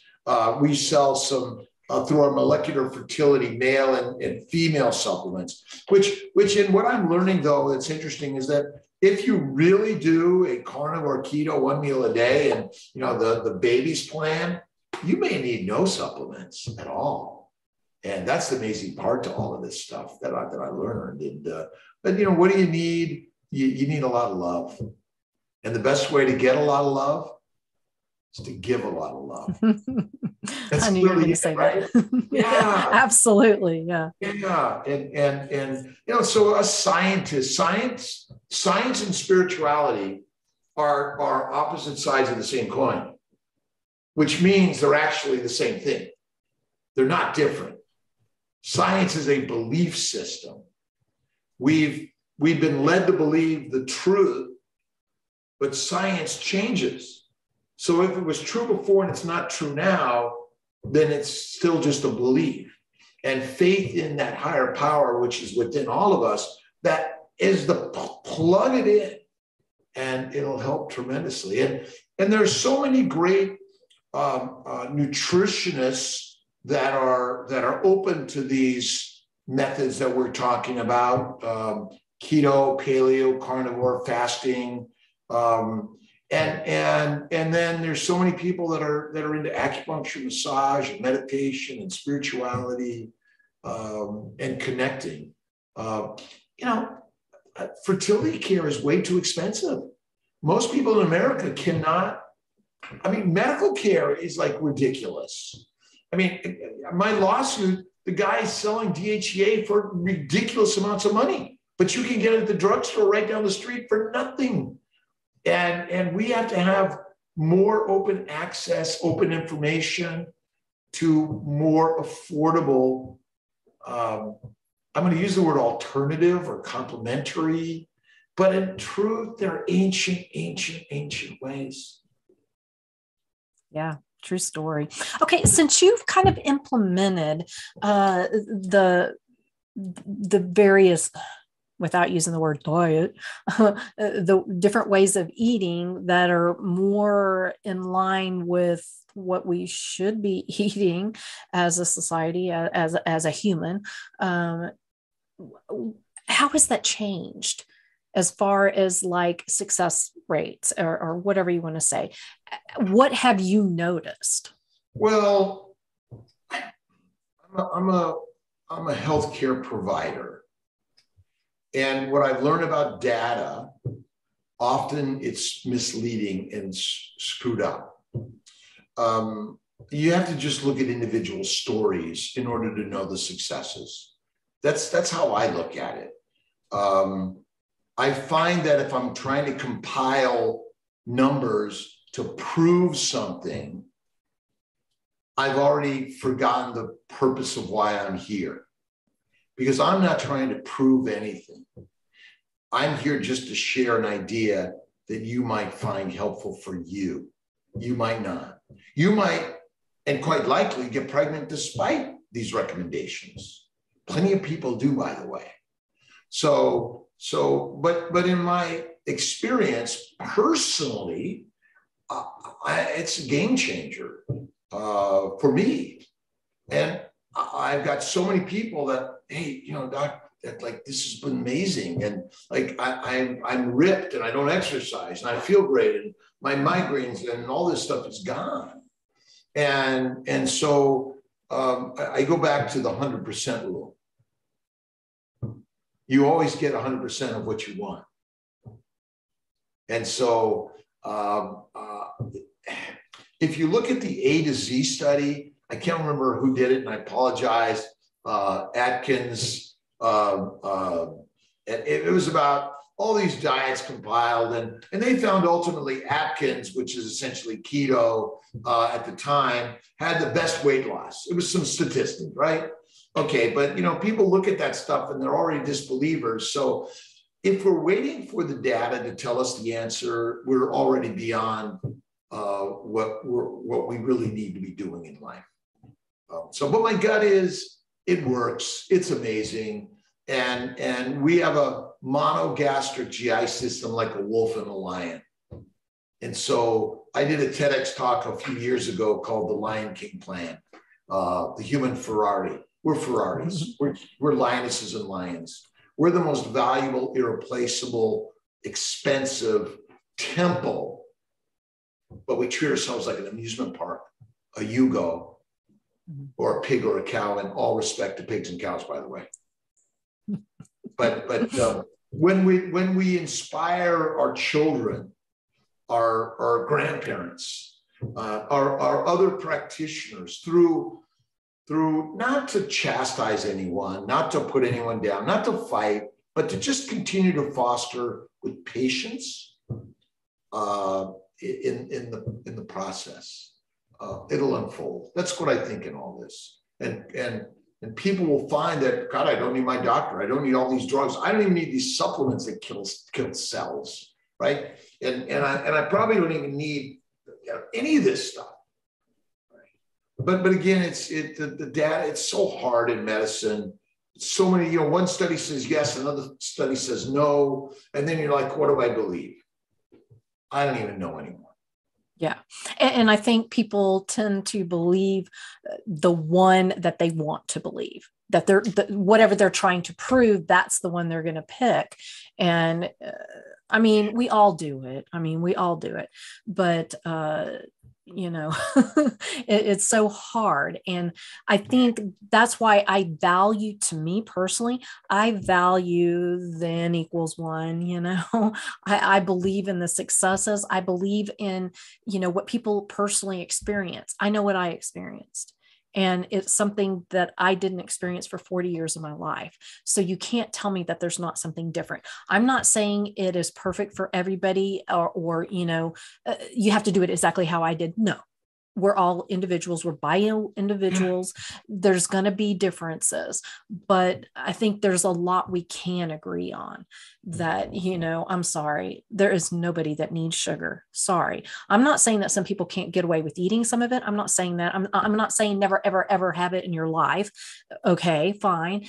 We sell some through our molecular fertility, male and female supplements. Which in what I'm learning though, it's interesting is that if you really do a carnivore keto one meal a day and the baby's plan, you may need no supplements at all. And that's the amazing part to all of this stuff that I learned. And but what do you need? You need a lot of love. And the best way to get a lot of love, is to give a lot of love. I knew you were going to say right? that. Yeah, absolutely. Yeah. yeah, and so a scientist, science and spirituality are opposite sides of the same coin, which means they're actually the same thing. They're not different. Science is a belief system. We've been led to believe the truth, but science changes. So if it was true before and it's not true now, then it's still just a belief. And faith in that higher power, which is within all of us, that is the plug it in, and it'll help tremendously. And there's so many great nutritionists that are open to these methods that we're talking about, keto, paleo, carnivore, fasting, and then there's so many people that are into acupuncture, massage, and meditation, and spirituality, and connecting. Fertility care is way too expensive. Most people in America cannot. I mean, medical care is like ridiculous. I mean, my lawsuit, the guy is selling DHEA for ridiculous amounts of money, but you can get it at the drugstore right down the street for nothing. And we have to have more open access, open information to more affordable, I'm going to use the word alternative or complementary, but in truth, they're ancient ways. Yeah, true story. Okay, since you've kind of implemented the various, without using the word diet, the different ways of eating that are more in line with what we should be eating as a society, as a human, how has that changed as far as like success rates or whatever you want to say? What have you noticed? Well, I'm a healthcare provider. And what I've learned about data, often it's misleading and screwed up. You have to just look at individual stories in order to know the successes. That's how I look at it. I find that if I'm trying to compile numbers to prove something, I've already forgotten the purpose of why I'm here. Because I'm not trying to prove anything. I'm here just to share an idea that you might find helpful for you. You might not. You might, and quite likely, get pregnant despite these recommendations. Plenty of people do, by the way. But in my experience, personally, it's a game changer for me. And I've got so many people that, hey, doc, that like this has been amazing, and like I'm ripped and I don't exercise and I feel great and my migraines and all this stuff is gone, and so I go back to the 100% rule. You always get 100% of what you want, and so if you look at the A to Z study, I can't remember who did it, and I apologize. Atkins, it was about all these diets compiled, and they found ultimately Atkins, which is essentially keto at the time, had the best weight loss. It was some statistic, right? Okay, but people look at that stuff and they're already disbelievers. So if we're waiting for the data to tell us the answer, we're already beyond what we really need to be doing in life. But my gut is it works. It's amazing. And we have a monogastric GI system like a wolf and a lion. And so I did a TEDx talk a few years ago called the Lion King Plan, the human Ferrari. We're Ferraris. We're lionesses and lions. We're the most valuable, irreplaceable, expensive temple, but we treat ourselves like an amusement park, a Yugo, or a pig or a cow, and all respect to pigs and cows, by the way. But when we inspire our children, our grandparents, our other practitioners through not to chastise anyone, not to put anyone down, not to fight, but to just continue to foster with patience in the process. It'll unfold. That's what I think in all this. And people will find that, God, I don't need my doctor. I don't need all these drugs. I don't even need these supplements that kill cells, right? And I probably don't even need any of this stuff. Right? But again, the data. It's so hard in medicine. So many, one study says yes, another study says no, and then you're like, what do I believe? I don't even know anymore. Yeah. And I think people tend to believe the one that they want to believe, that whatever they're trying to prove, that's the one they're going to pick. And I mean, we all do it. But, it's so hard. And I think that's why to me personally, I value the N equals one, I believe in the successes. I believe in, what people personally experience. I know what I experienced. And it's something that I didn't experience for 40 years of my life. So you can't tell me that there's not something different. I'm not saying it is perfect for everybody or you have to do it exactly how I did. No, we're all individuals. We're bio individuals. There's going to be differences, but I think there's a lot we can agree on that, I'm sorry, there is nobody that needs sugar. Sorry. I'm not saying that some people can't get away with eating some of it. I'm not saying that. I'm not saying never, ever, ever have it in your life. Okay, fine.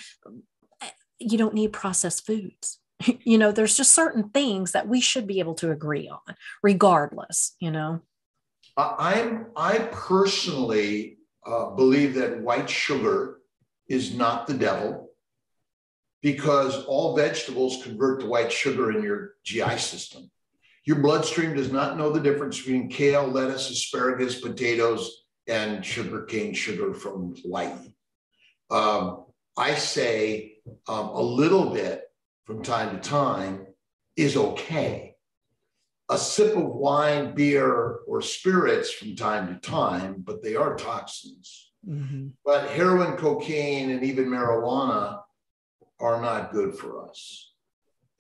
You don't need processed foods. There's just certain things that we should be able to agree on regardless, I personally believe that white sugar is not the devil because all vegetables convert to white sugar in your GI system. Your bloodstream does not know the difference between kale, lettuce, asparagus, potatoes, and sugarcane sugar from Hawaii. I say a little bit from time to time is okay. A sip of wine, beer, or spirits from time to time, but they are toxins. Mm-hmm. But heroin, cocaine, and even marijuana are not good for us.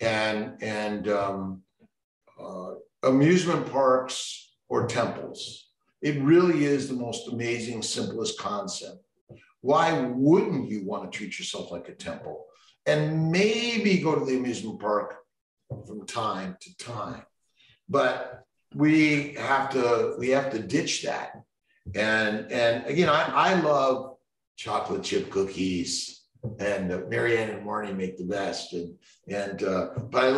And amusement parks or temples, it really is the most amazing, simplest concept. Why wouldn't you want to treat yourself like a temple and maybe go to the amusement park from time to time? But we have to ditch that. And again, I love chocolate chip cookies, and Marianne and Marnie make the best. But I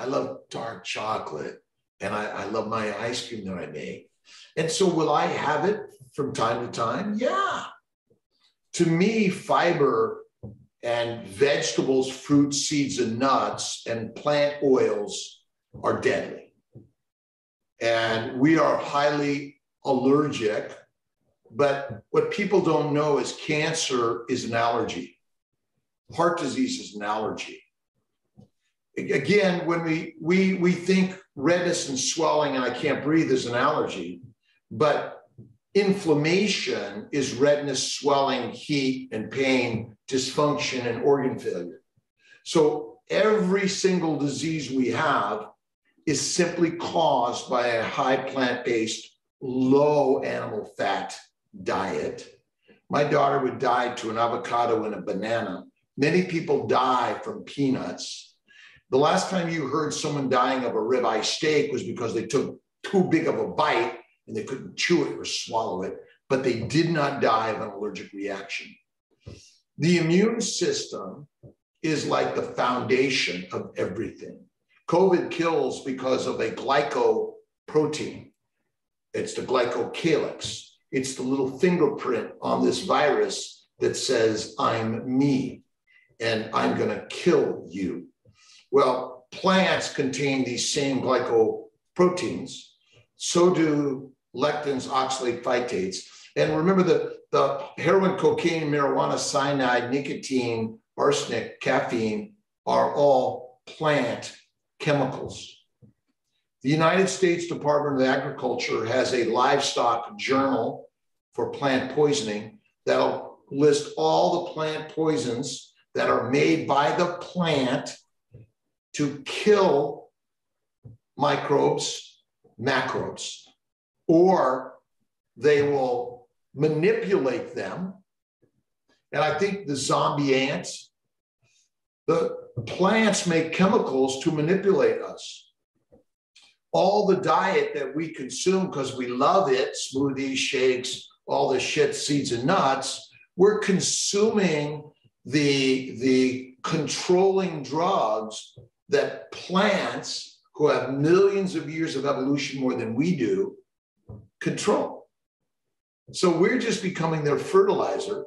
love dark chocolate, and I love my ice cream that I make. And so will I have it from time to time? Yeah. To me, fiber and vegetables, fruits, seeds, and nuts and plant oils are deadly. And we are highly allergic, but what people don't know is cancer is an allergy. Heart disease is an allergy. Again, when we think redness and swelling and I can't breathe is an allergy, but inflammation is redness, swelling, heat, and pain, dysfunction, and organ failure. So every single disease we have is simply caused by a high plant-based, low animal fat diet. My daughter would die to an avocado and a banana. Many people die from peanuts. The last time you heard someone dying of a ribeye steak was because they took too big of a bite and they couldn't chew it or swallow it, but they did not die of an allergic reaction. The immune system is like the foundation of everything. COVID kills because of a glycoprotein. It's the glycocalyx. It's the little fingerprint on this virus that says, I'm me, and I'm going to kill you. Well, plants contain these same glycoproteins. So do lectins, oxalate phytates. And remember the heroin, cocaine, marijuana, cyanide, nicotine, arsenic, caffeine are all plant chemicals. The United States Department of Agriculture has a livestock journal for plant poisoning that'll list all the plant poisons that are made by the plant to kill microbes, macrobes, or they will manipulate them. And I think the zombie ants, the plants make chemicals to manipulate us. All the diet that we consume because we love it, smoothies, shakes, all the shit, seeds and nuts, we're consuming the controlling drugs that plants who have millions of years of evolution more than we do control. So we're just becoming their fertilizer,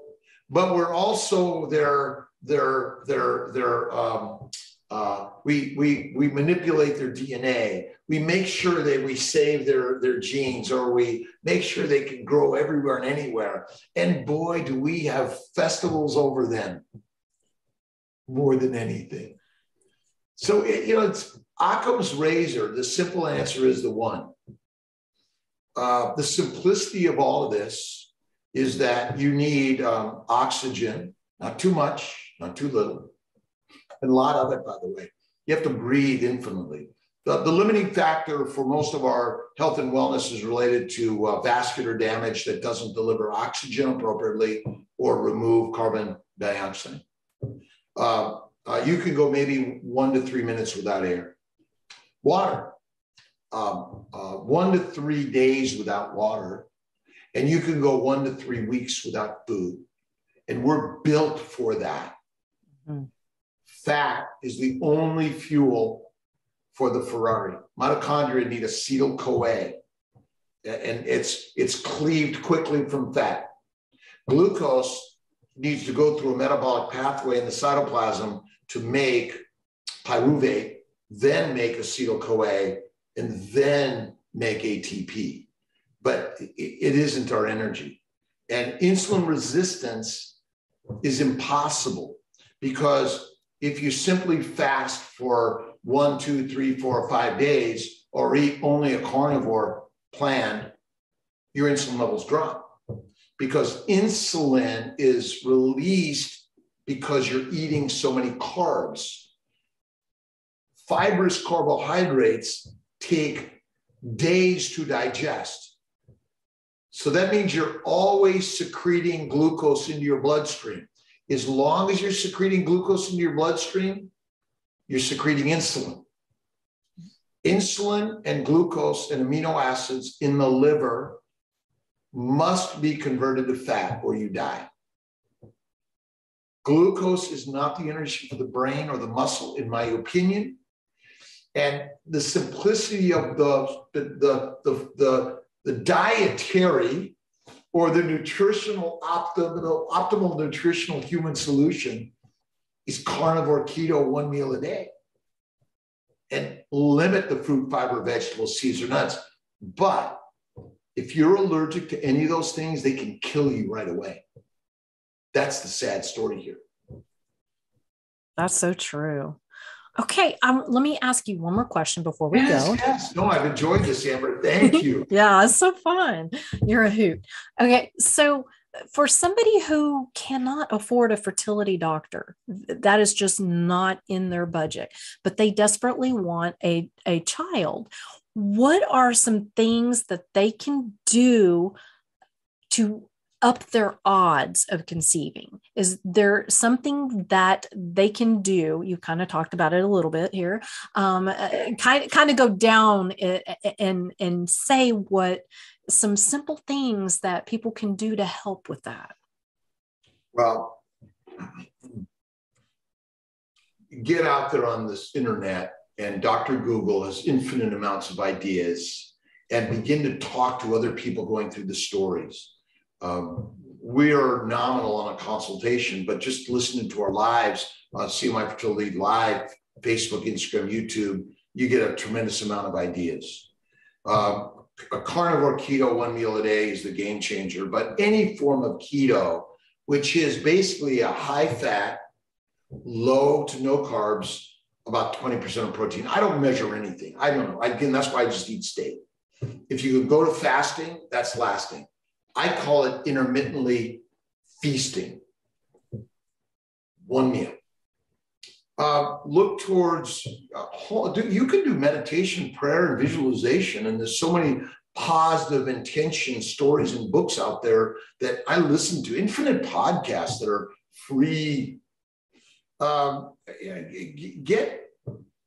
but we're also we manipulate their DNA. We make sure that we save their genes, or we make sure they can grow everywhere and anywhere. And boy, do we have festivals over them more than anything. So, it's Occam's razor. The simple answer is the one. The simplicity of all of this is that you need oxygen, not too much, not too little, and a lot of it, by the way. You have to breathe infinitely. The limiting factor for most of our health and wellness is related to vascular damage that doesn't deliver oxygen appropriately or remove carbon dioxide. You can go maybe 1 to 3 minutes without air. Water, 1 to 3 days without water, and you can go 1 to 3 weeks without food. And we're built for that. Mm-hmm. Fat is the only fuel for the Ferrari. Mitochondria need acetyl-CoA, and it's cleaved quickly from fat. Glucose needs to go through a metabolic pathway in the cytoplasm to make pyruvate, then make acetyl-CoA, and then make ATP. But it isn't our energy. And insulin resistance is impossible, because if you simply fast for 1, 2, 3, 4, or 5 days, or eat only a carnivore plan, your insulin levels drop, because insulin is released because you're eating so many carbs. Fibrous carbohydrates take days to digest. So that means you're always secreting glucose into your bloodstream. As long as you're secreting glucose into your bloodstream, you're secreting insulin. Insulin and glucose and amino acids in the liver must be converted to fat or you die. Glucose is not the energy for the brain or the muscle, in my opinion. And the simplicity of the dietary or the nutritional optimal nutritional human solution is carnivore keto, 1 meal a day, and limit the fruit, fiber, vegetables, seeds, or nuts. But if you're allergic to any of those things, they can kill you right away. That's the sad story here. That's so true. Okay, let me ask you one more question before we go. Yes. No, I've enjoyed this, Amber. Thank you. Yeah, it's so fun. You're a hoot. Okay, so for somebody who cannot afford a fertility doctor, that is just not in their budget, but they desperately want a child, what are some things that they can do to up their odds of conceiving? Is there something that they can do? You kind of talked about it a little bit here. Kind of go down and say what some simple things that people can do to help with that. Well, get out there on this internet, and Dr. Google has infinite amounts of ideas, and begin to talk to other people going through the stories. We are nominal on a consultation, but just listening to our lives on CMI Fertility Live, Facebook, Instagram, YouTube, you get a tremendous amount of ideas. A carnivore keto, 1 meal a day, is the game changer, but any form of keto, which is basically a high fat, low to no carbs, about 20% of protein. I don't measure anything. I don't know. Again, that's why I just eat steak. If you go to fasting, that's lasting. I call it intermittently feasting. One meal. Look towards, you can do meditation, prayer, and visualization. And there's so many positive intention stories and books out there that I listen to, infinite podcasts that are free. Get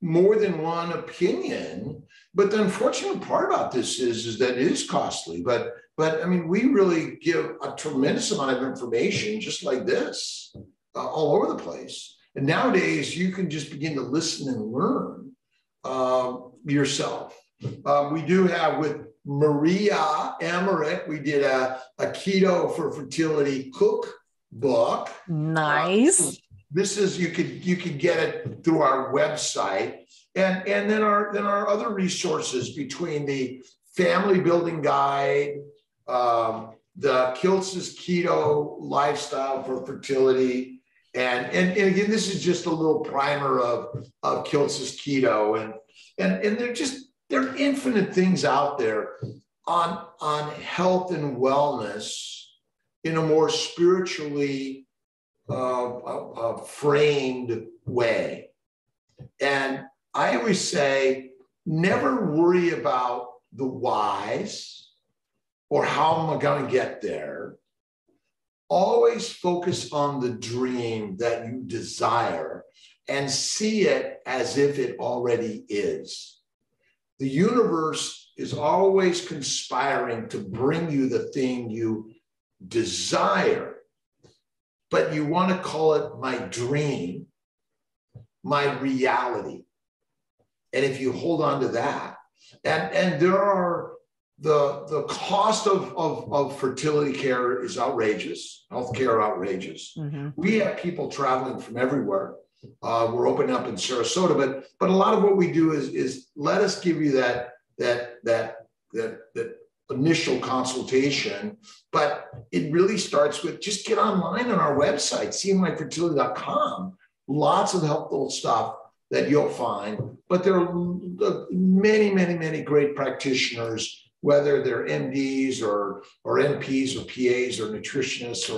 more than one opinion. But the unfortunate part about this is that it is costly. But I mean, we really give a tremendous amount of information just like this all over the place. And nowadays, you can just begin to listen and learn yourself. We do have with Maria Emmerich, we did a Keto for Fertility cookbook. Nice. This is, you could get it through our website. And then our other resources between the family building guide, the Kiltz's keto lifestyle for fertility. And again, this is just a little primer of Kiltz's keto. And there are infinite things out there on health and wellness in a more spiritually framed way. And I always say, never worry about the whys or how am I going to get there. Always focus on the dream that you desire and see it as if it already is. The universe is always conspiring to bring you the thing you desire, but you want to call it my dream, my reality. And if you hold on to that, and there are the cost of fertility care is outrageous, healthcare outrageous. Mm-hmm. We have people traveling from everywhere. We're opening up in Sarasota, but a lot of what we do is let us give you that initial consultation. But it really starts with just get online on our website, seemlikefertility.com. Lots of helpful stuff that you'll find. But there are many, many, many great practitioners, whether they're MDs or NPs or PAs or nutritionists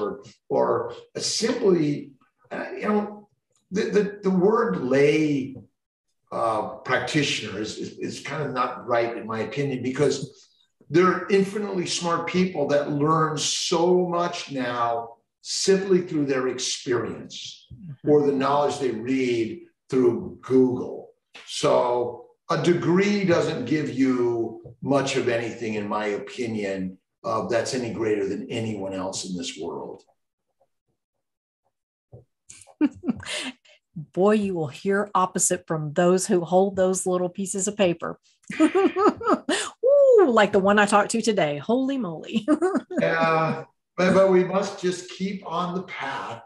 or simply, the word lay practitioner is kind of not right in my opinion, because there are infinitely smart people that learn so much now simply through their experience or the knowledge they read through Google. So a degree doesn't give you much of anything, in my opinion, that's any greater than anyone else in this world. Boy, you will hear opposite from those who hold those little pieces of paper. Ooh, like the one I talked to today. Holy moly. Yeah, but we must just keep on the path,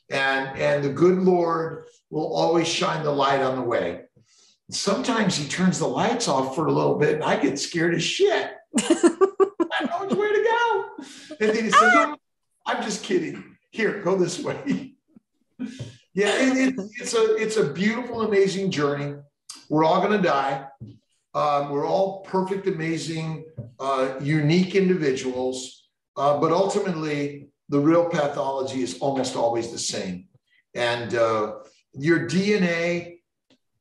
and the good Lord will always shine the light on the way. Sometimes he turns the lights off for a little bit and I get scared as shit. I don't know which way to go. And then he says, oh, I'm just kidding. Here, go this way. Yeah, it's a beautiful, amazing journey. We're all going to die. We're all perfect, amazing, unique individuals. But ultimately, the real pathology is almost always the same. And your DNA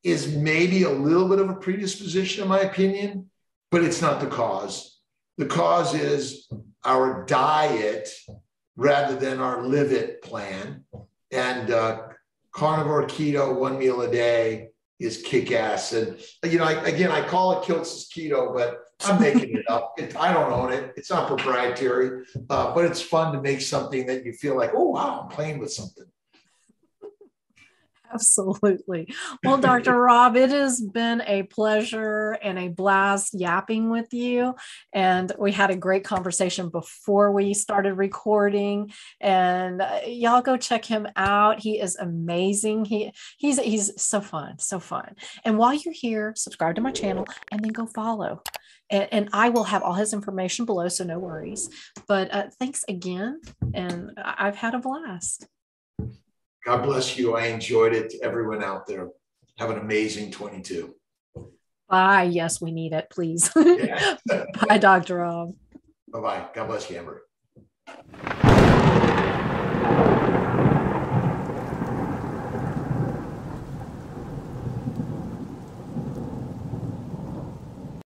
is maybe a little bit of a predisposition, in my opinion, but it's not the cause. The cause is our diet rather than our live it plan. And carnivore keto, one meal a day is kick-ass. And, I call it Kiltz's keto, but I'm making it up. I don't own it. It's not proprietary, but it's fun to make something that you feel like, oh, wow, I'm playing with something. Absolutely. Well, Dr. Rob, it has been a pleasure and a blast yapping with you. And we had a great conversation before we started recording. And y'all go check him out. He is amazing. He's so fun, so fun. And while you're here, subscribe to my channel and then go follow. And I will have all his information below, so no worries. But thanks again. And I've had a blast. God bless you. I enjoyed it. To everyone out there. Have an amazing 22. Bye. Yes, we need it, please. Yeah. Bye, Dr. Rob. Bye-bye. God bless you, Amber.